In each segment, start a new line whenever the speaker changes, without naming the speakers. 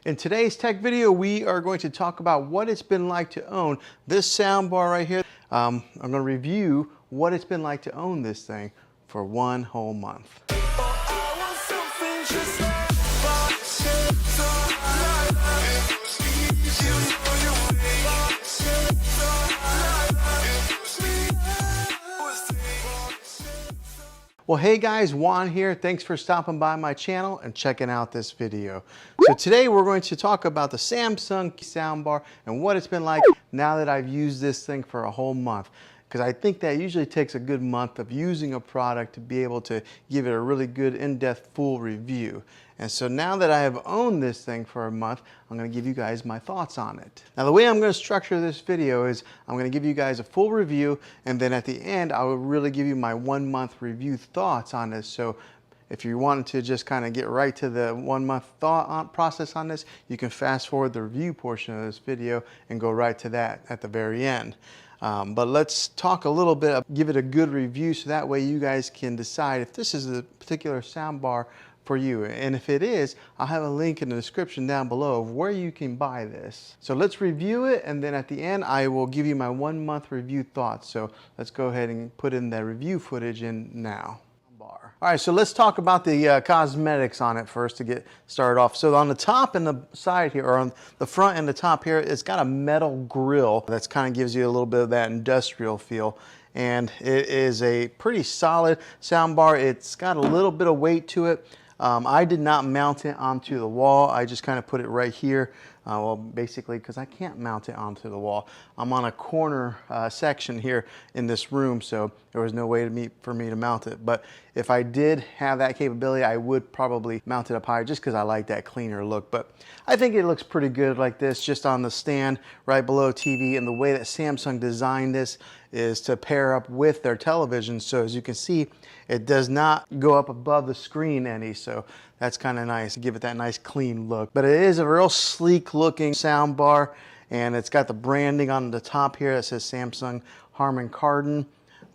In today's tech video, we are going to talk about what it's been like to own this soundbar right here. I'm going to review what it's been like to own this thing for 1 whole month. Well, hey guys, Juan here. Thanks for stopping by my channel and checking out this video. So today we're going to talk about the Samsung soundbar and what it's been like now that I've used this thing for a whole month. Because I think that usually takes a good month of using a product to be able to give it a really good in-depth full review. And so now that I have owned this thing for a month, I'm going to give you guys my thoughts on it. Now the way I'm going to structure this video is I'm going to give you guys a full review, and then at the end I will really give you my 1 month review thoughts on this. So if you wanted to just kind of get right to the 1 month thought process on this, you can fast forward the review portion of this video and go right to that at the very end. But let's talk a little bit, give it a good review so that way you guys can decide if this is a particular soundbar for you. And if it is, I'll have a link in the description down below of where you can buy this. So let's review it, and then at the end I will give you my 1 month review thoughts. So let's go ahead and put in the review footage in now. All right, so let's talk about the cosmetics on it first to get started off. So on the top and the side here, or on the front and the top here, it's got a metal grill that kind of gives you a little bit of that industrial feel. And it is a pretty solid soundbar. It's got a little bit of weight to it. I did not mount it onto the wall. I just kind of put it right here. Well, basically, because I can't mount it onto the wall. I'm on a corner section here in this room, so there was no way for me to mount it. But if I did have that capability, I would probably mount it up higher just because I like that cleaner look. But I think it looks pretty good like this, just on the stand right below TV. And the way that Samsung designed this is to pair up with their television. So as you can see, it does not go up above the screen any. So that's kind of nice, give it that nice clean look. But it is a real sleek looking sound bar, and it's got the branding on the top here that says Samsung Harman Kardon,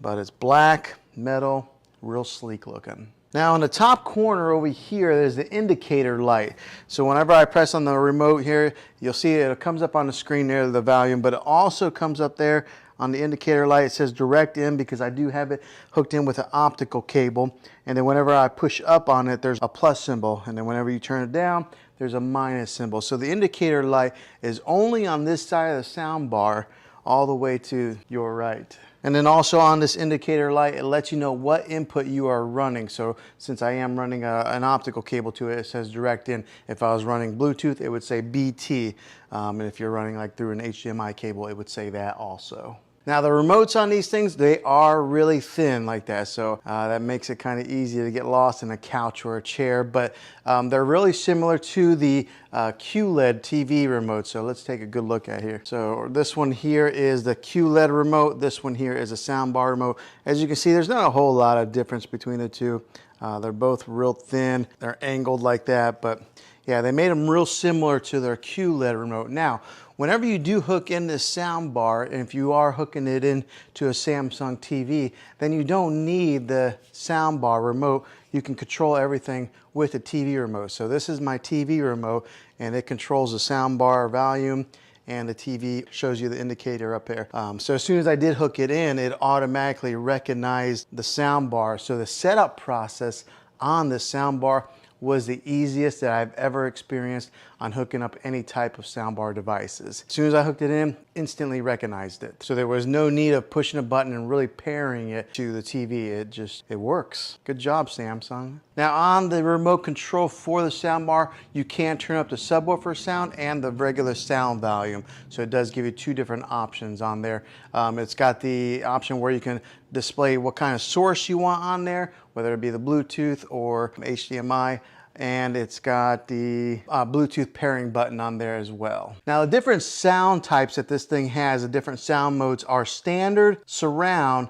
but it's black, metal, real sleek looking. Now in the top corner over here, there's the indicator light. So whenever I press on the remote here, you'll see it comes up on the screen there, the volume, but it also comes up there on the indicator light. It says direct in because I do have it hooked in with an optical cable. And then whenever I push up on it, there's a plus symbol. And then whenever you turn it down, there's a minus symbol. So the indicator light is only on this side of the sound bar all the way to your right. And then also on this indicator light, it lets you know what input you are running. So since I am running an optical cable to it, it says direct in. If I was running Bluetooth, it would say BT. And if you're running like through an HDMI cable, it would say that also. Now the remotes on these things, they are really thin like that, so that makes it kind of easy to get lost in a couch or a chair, but they're really similar to the QLED TV remote. So let's take a good look at here. So this one here is the QLED remote, this one here is a soundbar remote. As you can see, there's not a whole lot of difference between the two. They're both real thin, they're angled like that, but yeah, they made them real similar to their QLED remote. Now, whenever you do hook in this sound bar, and if you are hooking it into a Samsung TV, then you don't need the sound bar remote. You can control everything with the TV remote. So this is my TV remote, and it controls the sound bar volume, and the TV shows you the indicator up there. So as soon as I did hook it in, it automatically recognized the sound bar. So the setup process on the sound bar was the easiest that I've ever experienced on hooking up any type of soundbar devices. As soon as I hooked it in, instantly recognized it. So there was no need of pushing a button and really pairing it to the TV. It works. Good job, Samsung. Now on the remote control for the soundbar, you can turn up the subwoofer sound and the regular sound volume. So it does give you two different options on there. It's got the option where you can display what kind of source you want on there, whether it be the Bluetooth or HDMI. And it's got the Bluetooth pairing button on there as well. Now the different sound types that this thing has, the different sound modes are standard, surround,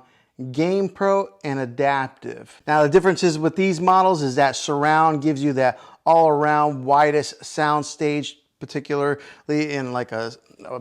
Game Pro, and adaptive. Now the differences with these models is that surround gives you that all around widest sound stage, particularly in like a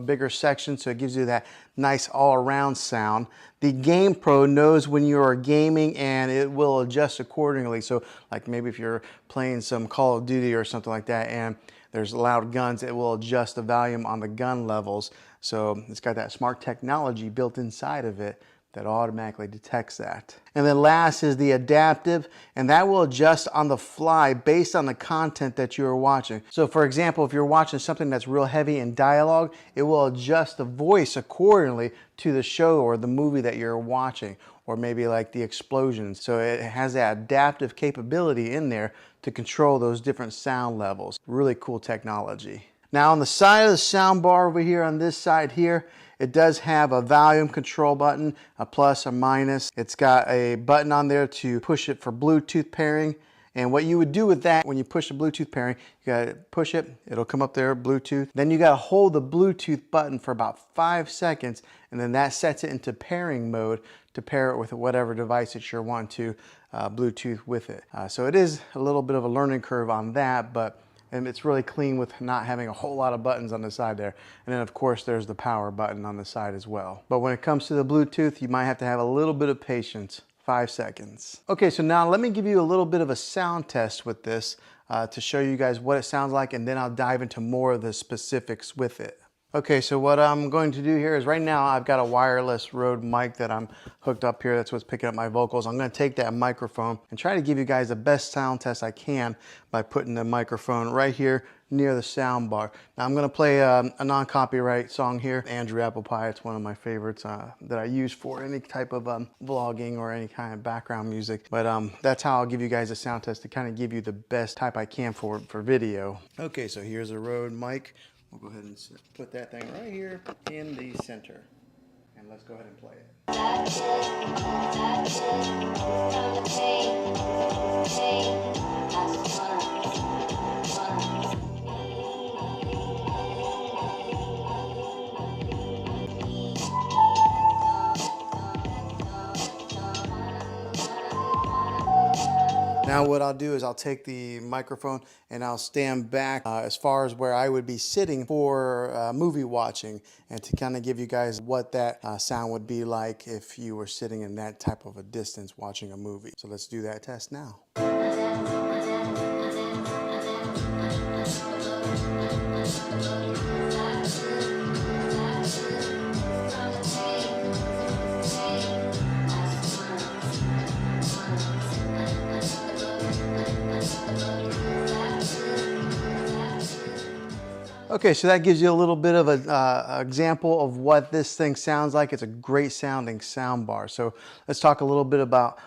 bigger section, so it gives you that nice all-around sound. The Game Pro knows when you are gaming and it will adjust accordingly. So like maybe if you're playing some Call of Duty or something like that and there's loud guns, it will adjust the volume on the gun levels. So it's got that smart technology built inside of it that automatically detects that. And then last is the adaptive, and that will adjust on the fly based on the content that you're watching. So for example, if you're watching something that's real heavy in dialogue, it will adjust the voice accordingly to the show or the movie that you're watching, or maybe like the explosions. So it has that adaptive capability in there to control those different sound levels. Really cool technology. Now on the side of the sound bar over here, on this side here, it does have a volume control button, a plus, a minus. It's got a button on there to push it for Bluetooth pairing. And what you would do with that, when you push the Bluetooth pairing, you gotta push it, it'll come up there, Bluetooth. Then you gotta hold the Bluetooth button for about 5 seconds, and then that sets it into pairing mode to pair it with whatever device that you're wanting to Bluetooth with it. So it is a little bit of a learning curve on that, but and it's really clean with not having a whole lot of buttons on the side there. And then of course there's the power button on the side as well. But when it comes to the Bluetooth, you might have to have a little bit of patience. 5 seconds. Okay, so now let me give you a little bit of a sound test with this to show you guys what it sounds like, and then I'll dive into more of the specifics with it. Okay, so what I'm going to do here is right now I've got a wireless Rode mic that I'm hooked up here. That's what's picking up my vocals. I'm going to take that microphone and try to give you guys the best sound test I can by putting the microphone right here near the sound bar. Now I'm going to play a non-copyright song here, Andrew Apple Pie. It's one of my favorites that I use for any type of vlogging or any kind of background music. But that's how I'll give you guys a sound test to kind of give you the best type I can for video. Okay, so here's a Rode mic. We'll go ahead and put that thing right here in the center. And let's go ahead and play it. Now what I'll do is I'll take the microphone and I'll stand back as far as where I would be sitting for movie watching, and to kind of give you guys what that sound would be like if you were sitting in that type of a distance watching a movie. So let's do that test now. Okay, so that gives you a little bit of an example of what this thing sounds like. It's a great sounding sound bar. So let's talk a little bit about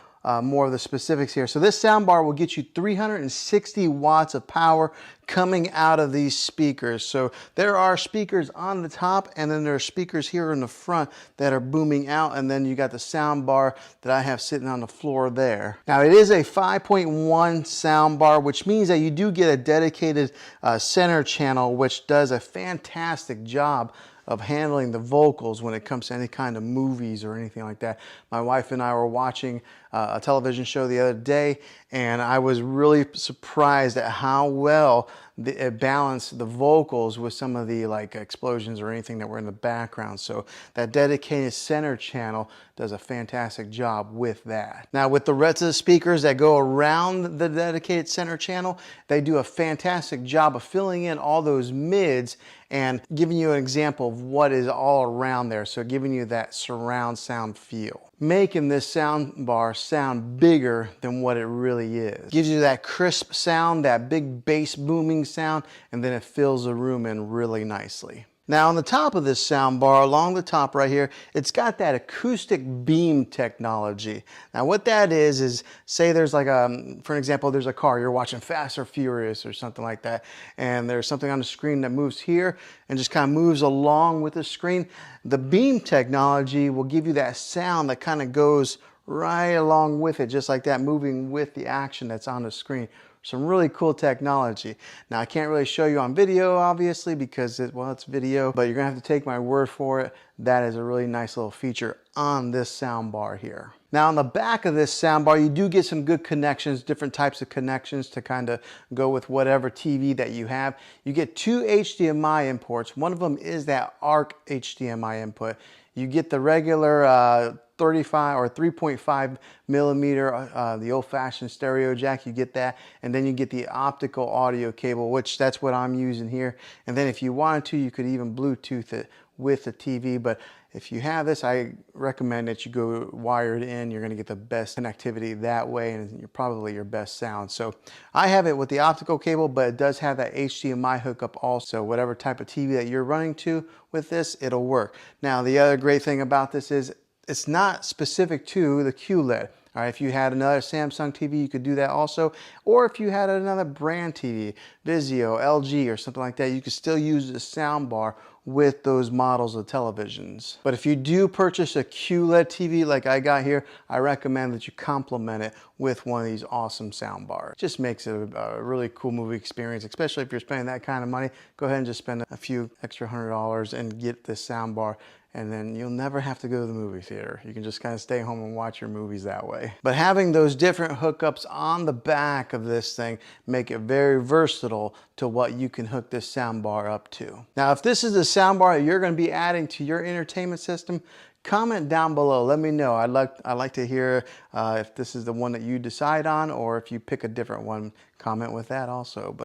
more of the specifics here. So this sound bar will get you 360 watts of power coming out of these speakers. So there are speakers on the top, and then there are speakers here in the front that are booming out, and then you got the sound bar that I have sitting on the floor there. Now it is a 5.1 sound bar, which means that you do get a dedicated center channel, which does a fantastic job of handling the vocals when it comes to any kind of movies or anything like that. My wife and I were watching a television show the other day, and I was really surprised at how well it balanced the vocals with some of the like explosions or anything that were in the background. So that dedicated center channel does a fantastic job with that. Now with the rest of the speakers that go around the dedicated center channel, they do a fantastic job of filling in all those mids and giving you an example of what is all around there. So giving you that surround sound feel, making this sound bar sound bigger than what it really is. Gives you that crisp sound, that big bass booming sound, and then it fills the room in really nicely. Now on the top of this sound bar, along the top right here, it's got that acoustic beam technology. Now what that is say there's like for an example, there's a car, you're watching Fast or Furious or something like that, and there's something on the screen that moves here and just kind of moves along with the screen. The beam technology will give you that sound that kind of goes right along with it, just like that, moving with the action that's on the screen. Some really cool technology. Now I can't really show you on video obviously because it's video, but you're gonna have to take my word for it. That is a really nice little feature on this sound bar here. Now on the back of this sound bar, you do get some good connections, different types of connections to kind of go with whatever TV that you have. You get 2 HDMI imports. One of them is that ARC HDMI input. You get the regular 35 or 3.5 millimeter, the old-fashioned stereo jack, you get that, and then you get the optical audio cable, which that's what I'm using here. And then if you wanted to, you could even Bluetooth it with the TV, but if you have this, I recommend that you go wired in. You're going to get the best connectivity that way, and you're probably your best sound. So I have it with the optical cable, but it does have that HDMI hookup also. Whatever type of TV that you're running to with this, it'll work. Now, the other great thing about this is it's not specific to the QLED. All right, if you had another Samsung TV, you could do that also. Or if you had another brand TV, Vizio, LG, or something like that, you could still use the soundbar with those models of televisions. But if you do purchase a QLED TV like I got here, I recommend that you complement it with one of these awesome soundbars. Just makes it a really cool movie experience, especially if you're spending that kind of money. Go ahead and just spend a few extra $100 and get this soundbar, and then you'll never have to go to the movie theater. You can just kind of stay home and watch your movies that way. But having those different hookups on the back of this thing make it very versatile to what you can hook this soundbar up to. Now, if this is the soundbar that you're going to be adding to your entertainment system, comment down below. Let me know. I'd like to hear if this is the one that you decide on, or if you pick a different one, comment with that also.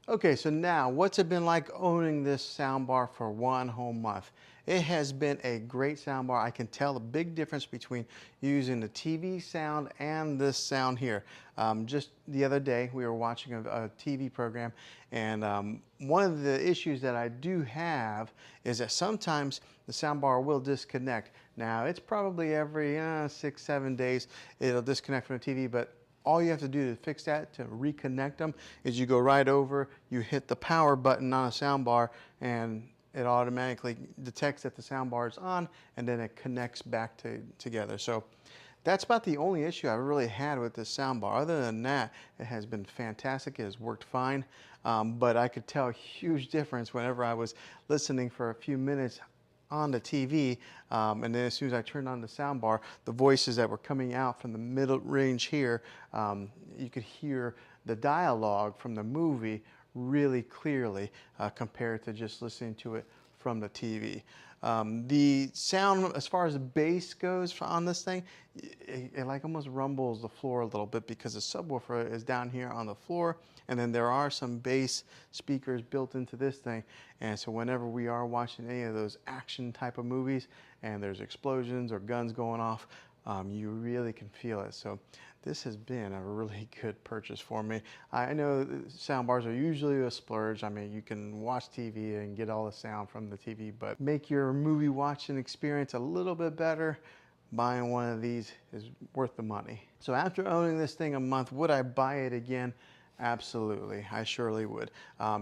Okay, so now what's it been like owning this soundbar for one whole month? It has been a great soundbar. I can tell the big difference between using the TV sound and this sound here. Just the other day, we were watching a TV program, and one of the issues that I do have is that sometimes the soundbar will disconnect. Now, it's probably every 6-7 days it'll disconnect from the TV, but all you have to do to fix that, to reconnect them, is you go right over, you hit the power button on a soundbar, and it automatically detects that the soundbar is on, and then it connects back together. So that's about the only issue I've really had with this soundbar. Other than that, it has been fantastic. It has worked fine, but I could tell a huge difference whenever I was listening for a few minutes on the TV, and then as soon as I turned on the soundbar, the voices that were coming out from the middle range here, you could hear the dialogue from the movie really clearly compared to just listening to it from the TV. The sound, as far as the bass goes on this thing, it like almost rumbles the floor a little bit because the subwoofer is down here on the floor, and then there are some bass speakers built into this thing. And so whenever we are watching any of those action type of movies and there's explosions or guns going off, you really can feel it. So this has been a really good purchase for me. I know soundbars are usually a splurge. I mean, you can watch TV and get all the sound from the TV, but make your movie watching experience a little bit better. Buying one of these is worth the money. So after owning this thing a month, would I buy it again? Absolutely, I surely would,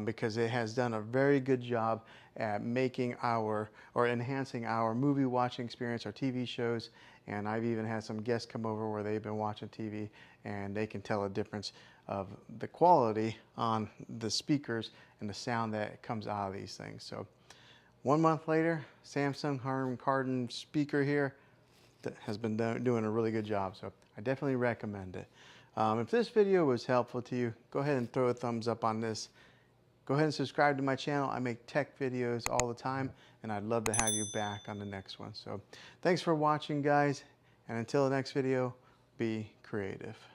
because it has done a very good job at making or enhancing our movie watching experience, our TV shows, and I've even had some guests come over where they've been watching TV and they can tell a difference of the quality on the speakers and the sound that comes out of these things. So 1 month later, Samsung Harman Kardon speaker here that has been doing a really good job, so I definitely recommend it. If this video was helpful to you, go ahead and throw a thumbs up on this. Go ahead and subscribe to my channel. I make tech videos all the time, and I'd love to have you back on the next one. So thanks for watching, guys, and until the next video, be creative.